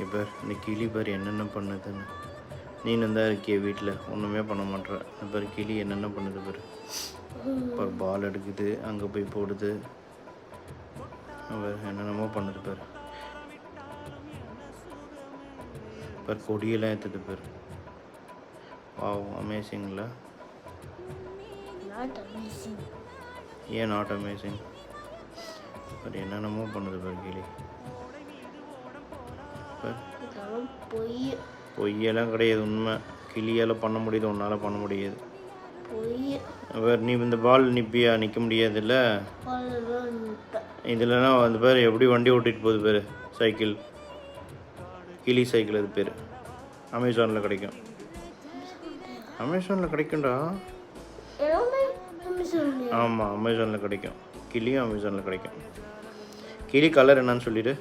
இப்போ இந்த கிளி பாரு என்னென்ன பண்ணுதுன்னு. நீனும் தான் இருக்கிய வீட்டில் ஒன்றுமே பண்ண மாட்டேற. பாரு கிளி என்னென்ன பண்ணுது பாரு. பாரு பால் எடுக்குது, அங்கே போய் போடுது, பாரு என்னென்னமோ பண்ணுது பாரு. பாரு கொடியெல்லாம் ஏற்றுது பாரு. வாவ் அமேசிங்களா? ஏன் நாட் அமேசிங்? பாரு என்னென்னமோ பண்ணுது பாரு கிளி. பொய்யெல்லாம் கிடையாது, உண்மை. கிளியால் பண்ண முடியுது, உன்னால் பண்ண முடியாது. வேறு நீ இந்த பால் நிற்பியா? நிற்க முடியாதுல்ல. இதுலலாம் அந்த பேர் எப்படி வண்டி ஓட்டிகிட்டு போகுது பேர், சைக்கிள், கிளி சைக்கிள். அது பேர் அமேசானில் கிடைக்கும். அமேசானில் கிடைக்கும்டா. ஆமாம் அமேசானில் கிடைக்கும். கிளியும் அமேசானில் கிடைக்கும். கிளி கலர் என்னன்னு சொல்லிடு.